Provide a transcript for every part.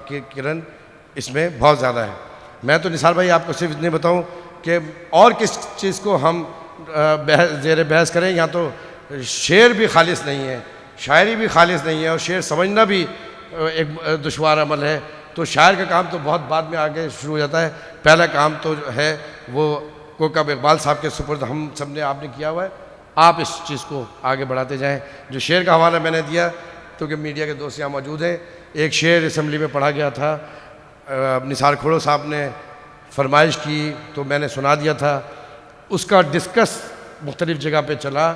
کی کرن اس میں بہت زیادہ ہے. میں تو نثار بھائی آپ کو صرف اتنے بتاؤں کہ اور کس چیز کو ہم زیر بحث کریں. یہاں تو شعر بھی خالص نہیں ہے, شاعری بھی خالص نہیں ہے, اور شعر سمجھنا بھی ایک دشوار عمل ہے. تو شاعر کا کام تو بہت بعد میں آگے شروع ہو جاتا ہے. پہلا کام تو ہے وہ کوکب اقبال صاحب کے سپرد ہم سب نے آپ نے کیا ہوا ہے. آپ اس چیز کو آگے بڑھاتے جائیں. جو شعر کا حوالہ میں نے دیا کیونکہ میڈیا کے دوست یہاں موجود ہیں, ایک شعر اسمبلی میں پڑھا گیا تھا, نثار کھوڑو صاحب نے فرمائش کی تو میں نے سنا دیا تھا. اس کا ڈسکس مختلف جگہ پہ چلا,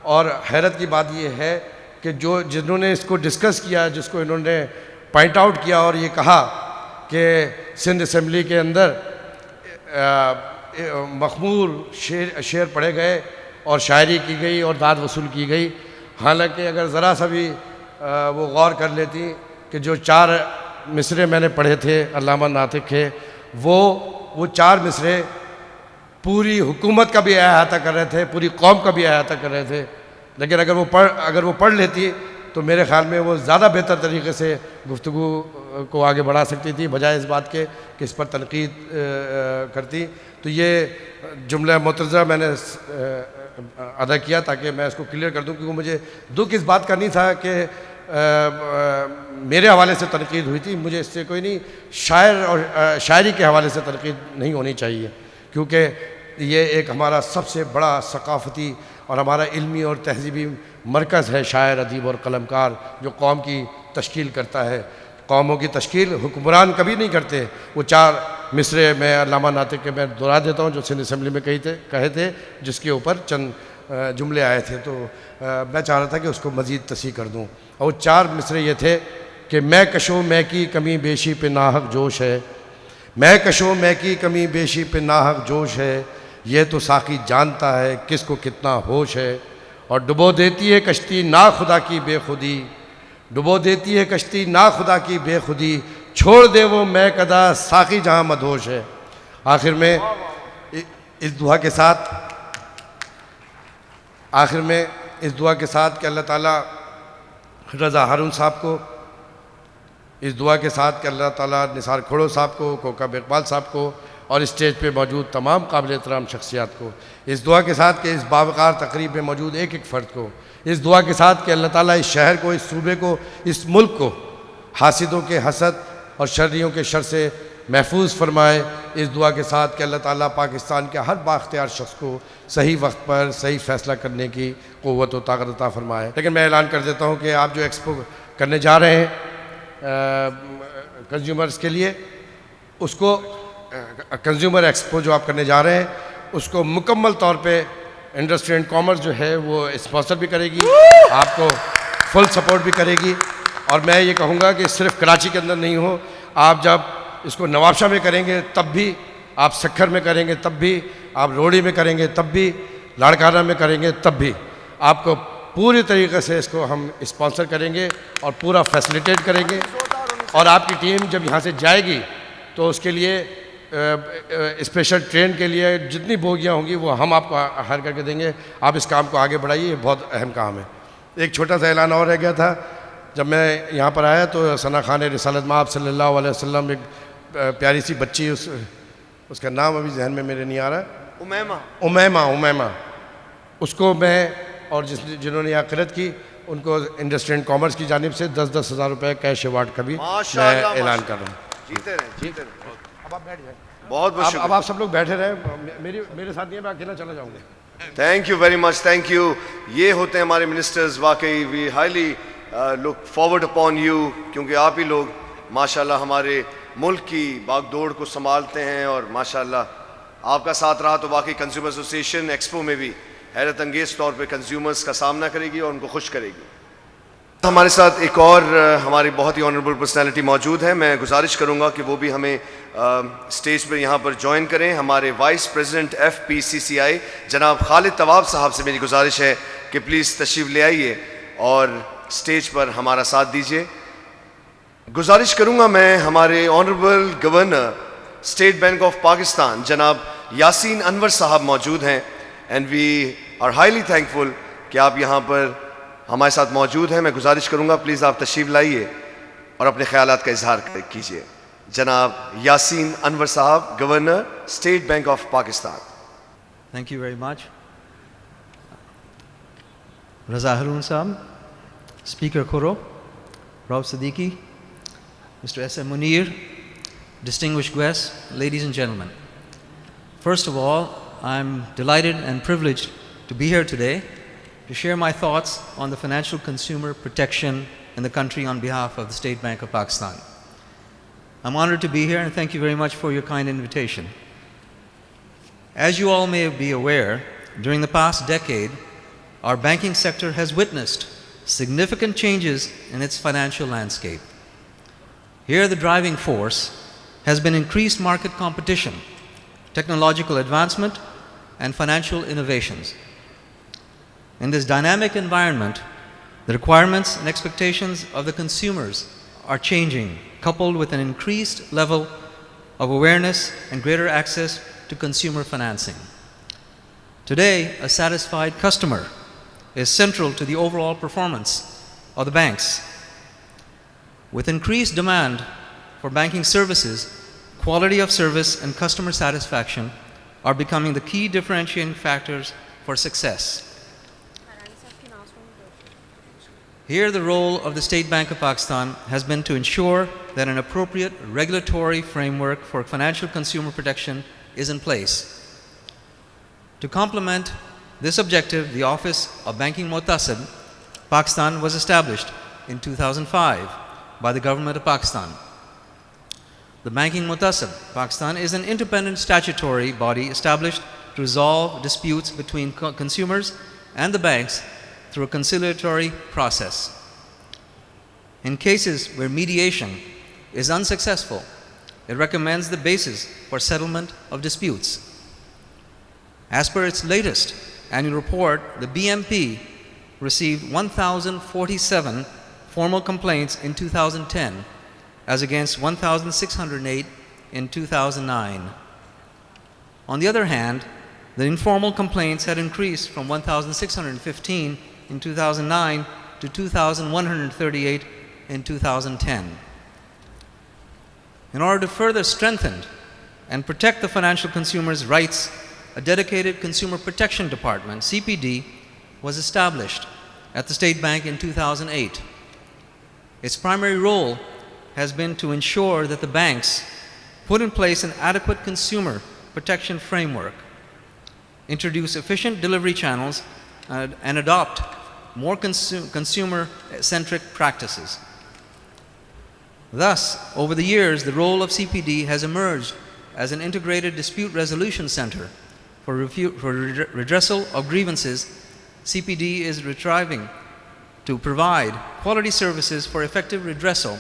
اور حیرت کی بات یہ ہے کہ جنہوں نے اس کو ڈسکس کیا, جس کو انہوں نے پوائنٹ آؤٹ کیا اور یہ کہا کہ سندھ اسمبلی کے اندر مخمور شعر پڑھے گئے اور شاعری کی گئی اور داد وصول کی گئی. حالانکہ اگر ذرا سا بھی وہ غور کر لیتی کہ جو 4 مصرے میں نے پڑھے تھے علامہ ناطق کے, وہ 4 مصرے پوری حکومت کا بھی احاطہ کر رہے تھے, پوری قوم کا بھی احاطہ کر رہے تھے. لیکن اگر وہ پڑھ لیتی تو میرے خیال میں وہ زیادہ بہتر طریقے سے گفتگو کو آگے بڑھا سکتی تھی, بجائے اس بات کے کہ اس پر تنقید کرتی. تو یہ جملہ مترجہ میں نے ادا کیا تاکہ میں اس کو کلیئر کر دوں, کیونکہ مجھے دکھ اس بات کا نہیں تھا کہ میرے حوالے سے تنقید ہوئی تھی. مجھے اس سے کوئی نہیں, شاعر اور شاعری کے حوالے سے تنقید نہیں ہونی چاہیے, کیونکہ یہ ایک ہمارا سب سے بڑا ثقافتی اور ہمارا علمی اور تہذیبی مرکز ہے. شاعر, ادیب اور قلمکار جو قوم کی تشکیل کرتا ہے. قوموں کی تشکیل حکمران کبھی نہیں کرتے. وہ 4 مصرے میں علامہ ناطق کے میں دہرا دیتا ہوں جو سندھ اسمبلی میں کہے تھے, جس کے اوپر چند جملے آئے تھے. تو میں چاہ رہا تھا کہ اس کو مزید تصحیح کر دوں. اور وہ 4 مصرے یہ تھے کہ میں کشوں میں کی کمی بیشی پہ ناحق جوش ہے, میں کشوں میں کی کمی بیشی پہ ناحق جوش ہے, یہ تو ساقی جانتا ہے کس کو کتنا ہوش ہے. اور ڈبو دیتی ہے کشتی نا خدا کی بے خودی, ڈبو دیتی ہے کشتی نا خدا کی بے خودی, چھوڑ دے وہ میں کدا ساقی جہاں مدہوش ہے. آخر میں اس دعا کے ساتھ کہ اللہ تعالیٰ رضا ہارون صاحب کو, اس دعا کے ساتھ کہ اللہ تعالیٰ نثار کھوڑو صاحب کو, کوکب اقبال صاحب کو اور اسٹیج پہ موجود تمام قابل احترام شخصیات کو, اس دعا کے ساتھ کہ اس باوقار تقریب میں موجود ایک ایک فرد کو, اس دعا کے ساتھ کہ اللہ تعالیٰ اس شہر کو, اس صوبے کو, اس ملک کو حاسدوں کے حسد اور شرریوں کے شر سے محفوظ فرمائے. اس دعا کے ساتھ کہ اللہ تعالیٰ پاکستان کے ہر بااختیار شخص کو صحیح وقت پر صحیح فیصلہ کرنے کی قوت و طاقت عطا فرمائے. لیکن میں اعلان کر دیتا ہوں کہ آپ جو ایکسپو کرنے جا رہے ہیں کنزیومرز کے لیے, اس کو کنزیومر ایکسپو جو آپ کرنے جا رہے ہیں اس کو مکمل طور پہ انڈسٹری اینڈ کامرس جو ہے وہ اسپانسر بھی کرے گی, آپ کو فل سپورٹ بھی کرے گی. اور میں یہ کہوں گا کہ صرف کراچی کے اندر نہیں ہو, آپ جب اس کو نوابشاہ میں کریں گے تب بھی, آپ سکھر میں کریں گے تب بھی, آپ روڑی میں کریں گے تب بھی, لاڑکانہ میں کریں گے تب بھی, آپ کو پوری طریقے سے اس کو ہم اسپانسر کریں گے اور پورا فیسلیٹیٹ کریں گے. اور آپ کی ٹیم جب یہاں سے جائے گی تو اس کے لیے اسپیشل ٹرین کے لیے جتنی بوگیاں ہوں گی وہ ہم آپ کو ہائر کر کے دیں گے. آپ اس کام کو آگے بڑھائیے, یہ بہت اہم کام ہے. ایک چھوٹا سا اعلان اور رہ گیا تھا. جب میں یہاں پر آیا تو ثنا خان رسالت مآب صلی اللہ علیہ وسلم, ایک پیاری سی بچی, اس کا نام ابھی ذہن میں میرے نہیں آ رہا, امیمہ, اس کو میں اور جنہوں نے عقیدت کی ان کو انڈسٹری اینڈ کامرس کی جانب سے 10,000 روپے کیش ایوارڈ کا بھی میں اعلان کر رہا ہوں. جیتے رہے. اب آپ بیٹھ جائیں. بہت شکریہ. اب آپ سب لوگ بیٹھے رہیں, میرے ساتھ نہیں, میں اکیلا چلا جاؤں گا. Thank you very much, thank you. یہ ہوتے ہیں ہمارے منسٹرز. واقعی we highly look forward upon you, کیونکہ آپ ہی لوگ ماشاءاللہ ہمارے ملک کی باغ دوڑ کو سنبھالتے ہیں, اور ماشاءاللہ آپ کا ساتھ رہا تو واقعی کنزیومر ایسوسیشن ایکسپو میں بھی حیرت انگیز طور پہ کنزیومرز کا سامنا کرے گی اور ان کو خوش کرے گی. ہمارے ساتھ ایک اور ہماری بہت ہی آنریبل پرسنالٹی موجود ہے. میں گزارش کروں گا کہ وہ بھی ہمیں اسٹیج پر یہاں پر جوائن کریں. ہمارے وائس پریزیڈنٹ FPCCI جناب خالد طواب صاحب سے میری گزارش ہے کہ پلیز تشریف لے آئیے اور اسٹیج پر ہمارا ساتھ دیجیے. گزارش کروں گا میں ہمارے honourable governor State Bank of Pakistan جناب یاسین انور صاحب موجود ہیں, and we are highly thankful کہ آپ یہاں پر ہمارے ساتھ موجود ہیں. میں گزارش کروں گا پلیز آپ تشریف لائیے. और अपने ख्यालात का इजहार कीजिए। जनाब यासीन अनवर साहब, governor, state bank of Pakistan. Thank you very much. Raza Haroon Saab, Speaker Khoro, Rauf Siddiqui, Mr. S.M. Munir, distinguished guests, ladies and gentlemen. First of all, I'm delighted and privileged to be here today to share my thoughts on the financial consumer protection in the country on behalf of the State Bank of Pakistan. I'm honored to be here and thank you very much for your kind invitation. As you all may be aware, during the past decade, our banking sector has witnessed significant changes in its financial landscape. Here, the driving force has been increased market competition, technological advancement, and financial innovations. In this dynamic environment, the requirements and expectations of the consumers are changing, coupled with an increased level of awareness and greater access to consumer financing. Today, a satisfied customer is central to the overall performance of the banks. With increased demand for banking services, quality of service and customer satisfaction are becoming the key differentiating factors for success. Here, the role of the State Bank of Pakistan has been to ensure that an appropriate regulatory framework for financial consumer protection is in place. To complement this objective, the Office of Banking Mutasib, Pakistan was established in 2005 by the Government of Pakistan. The Banking Mutasib, Pakistan is an independent statutory body established to resolve disputes between consumers and the banks through a conciliatory process. In cases where mediation is unsuccessful, it recommends the basis for settlement of disputes. As per its latest annual report, the BMP received 1,047 formal complaints in 2010, as against 1,608 in 2009. On the other hand, the informal complaints had increased from 1,615 in 2009 to 2,138 in 2010. In order to further strengthen and protect the financial consumers' rights, a dedicated Consumer Protection Department, CPD, was established at the State Bank in 2008. Its primary role has been to ensure that the banks put in place an adequate consumer protection framework, introduce efficient delivery channels, and adopt more consumer-centric practices. Thus, over the years, the role of CPD has emerged as an integrated dispute resolution center for redressal of grievances. CPD is striving to provide quality services for effective redressal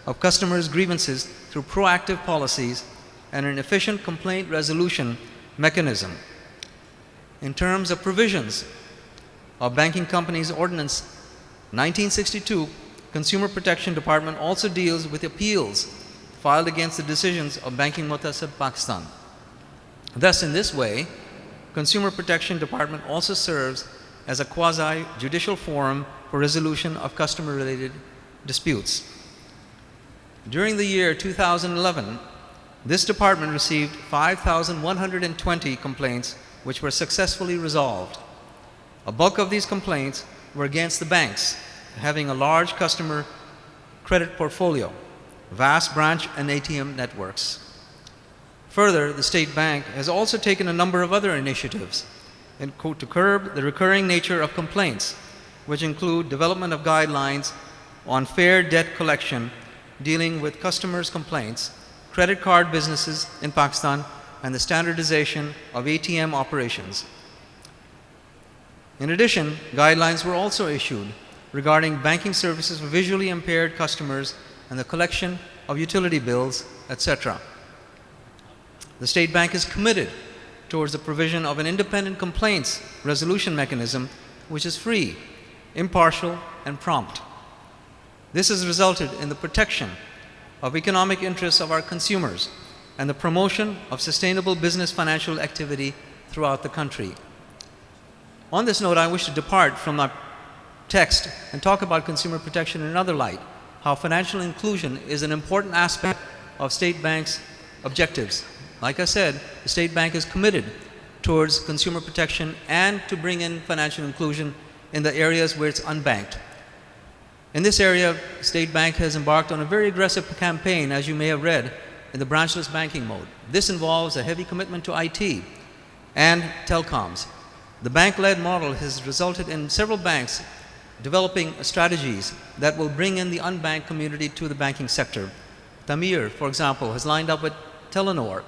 of customers' grievances through proactive policies and an efficient complaint resolution mechanism. In terms of provisions of Banking Companies Ordinance 1962, Consumer Protection Department also deals with appeals filed against the decisions of Banking Mutasib Pakistan. Thus, in this way, Consumer Protection Department also serves as a quasi-judicial forum for resolution of customer-related disputes. During the year 2011, this department received 5,120 complaints which were successfully resolved. A bulk of these complaints were against the banks, having a large customer credit portfolio, vast branch and ATM networks. Further, the State Bank has also taken a number of other initiatives to curb the recurring nature of complaints, which include development of guidelines on fair debt collection, dealing with customers' complaints, credit card businesses in Pakistan, and the standardization of ATM operations. In addition, guidelines were also issued regarding banking services for visually impaired customers and the collection of utility bills, etc. The State Bank is committed towards the provision of an independent complaints resolution mechanism which is free, impartial, and prompt. This has resulted in the protection of economic interests of our consumers and the promotion of sustainable business financial activity throughout the country. On this note, I wish to depart from our text and talk about consumer protection in another light. how financial inclusion is an important aspect of State Bank's objectives. Like I said, the State Bank is committed towards consumer protection and to bring in financial inclusion in the areas where it's unbanked. In this area, State Bank has embarked on a very aggressive campaign, as you may have read, in the branchless banking mode. This involves a heavy commitment to IT and telecoms. The bank-led model has resulted in several banks developing strategies that will bring in the unbanked community to the banking sector. Tamir, for example, has lined up with Telenor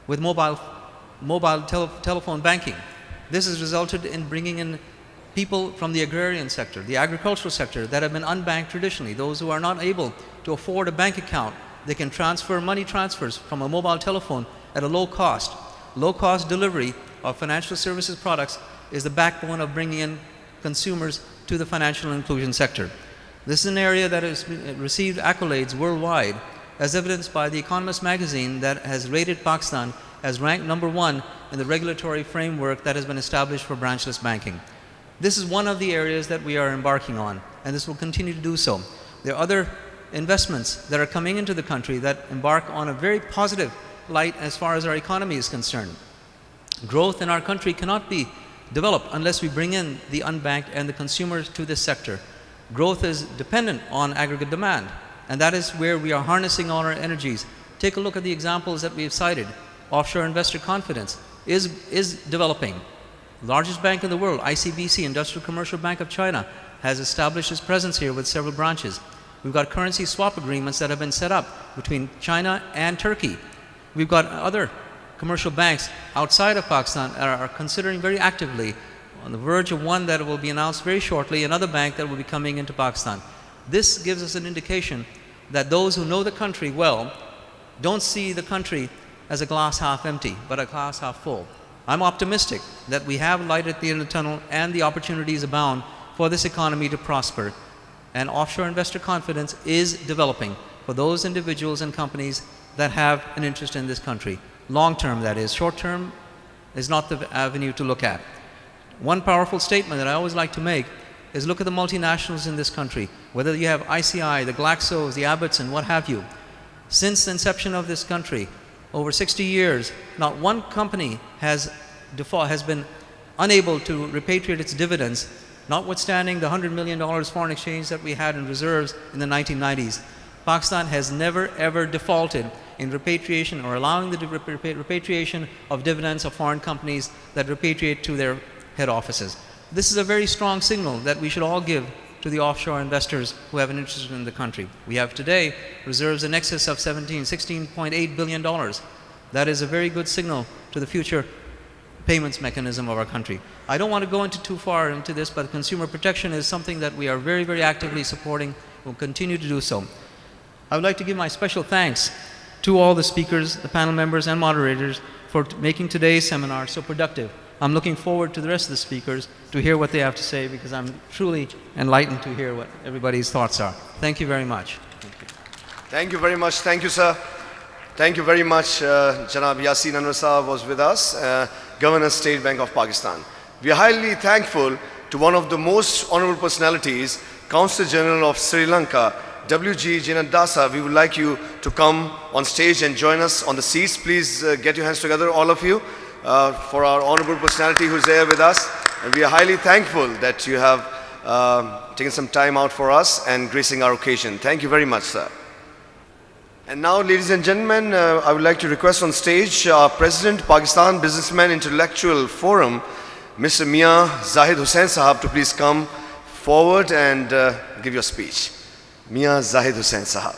with telephone banking. This has resulted in bringing in people from the agrarian sector, the agricultural sector, that have been unbanked traditionally. Those who are not able to afford a bank account, they can transfer money transfers from a mobile telephone at a low cost. Low-cost delivery of financial services products is the backbone of bringing in consumers to the financial inclusion sector. This is an area that has received accolades worldwide, as evidenced by The Economist magazine that has rated Pakistan as ranked #1 in the regulatory framework that has been established for branchless banking. This is one of the areas that we are embarking on, and this will continue to do so. There are other investments that are coming into the country that embark on a very positive light as far as our economy is concerned. Growth in our country cannot be developed unless we bring in the unbanked and the consumers to this sector. Growth is dependent on aggregate demand, and that is where we are harnessing all our energies. Take a look at the examples that we have cited. Offshore investor confidence is developing. Largest bank in the world, ICBC, Industrial Commercial Bank of China, has established its presence here with several branches. We've got currency swap agreements that have been set up between China and Turkey. We've got other commercial banks outside of Pakistan are considering very actively, on the verge of one that will be announced very shortly, another bank that will be coming into Pakistan. This gives us an indication that those who know the country well don't see the country as a glass half empty, but a glass half full. I'm optimistic that we have light at the end of the tunnel and the opportunities abound for this economy to prosper. And offshore investor confidence is developing for those individuals and companies that have an interest in this country. Long term, that is. Short term is not the avenue to look at. One powerful statement that I always like to make is look at the multinationals in this country, whether you have ICI, the Glaxos, the Abbotts, and what have you. Since the inception of this country, over 60 years, not one company has been unable to repatriate its dividends, notwithstanding the $100 million foreign exchange that we had in reserves in the 1990s. Pakistan has never ever defaulted in repatriation or allowing the repatriation of dividends of foreign companies that repatriate to their head offices. This is a very strong signal that we should all give to the offshore investors who have an interest in the country. We have today reserves in excess of $16.8 billion. That is a very good signal to the future payments mechanism of our country. I don't want to go into too far into this, but consumer protection is something that we are very, very actively supporting. We'll continue to do so. I would like to give my special thanks to all the speakers, the panel members, and moderators for making today's seminar so productive. I'm looking forward to the rest of the speakers to hear what they have to say, because I'm truly enlightened to hear what everybody's thoughts are. Thank you very much. Thank you very much. Thank you, sir. Thank you very much. Janab Yasin Anwar Sahab was with us, Governor State Bank of Pakistan. We are highly thankful to one of the most honorable personalities, Consul General of Sri Lanka, W.G. Jinadasa. We would like you to come on stage and join us on the seats. Please get your hands together, all of you, for our honorable personality who's there with us. And we are highly thankful that you have taken some time out for us and gracing our occasion. Thank you very much, sir. And now, ladies and gentlemen, I would like to request on stage our President, Pakistan Businessman Intellectual Forum, Mr. Mia Zahid Hussain Sahab, to please come forward and give your speech. Mia Zahid Hussain Sahab.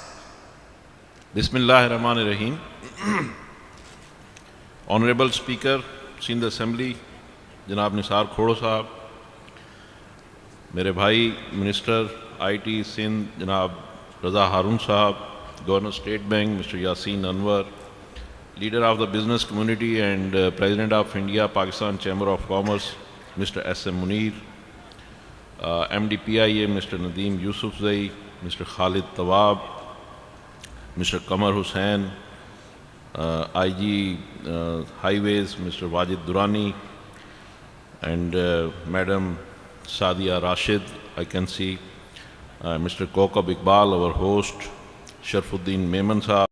Bismillahirrahmanirrahim. Honorable Speaker, Sindh Assembly, Janab Nisar Khodo Sahab, मेरे भाई Minister IT Sindh Janab Raza Harun Sahab, Governor State Bank Mr. Yasin Anwar, Leader of the Business Community and President of India Pakistan Chamber of Commerce Mr. S.M. Munir, MDPIA Mr. Nadeem Yusufzai, Mr. Khalid Tawab, Mr. Qamar Hussain, IG Highways Mr. Wajid Durrani, and Madam Sadia Rashid, I can see, Mr. Kokab Iqbal, our host, Sharfuddin Memon Saab.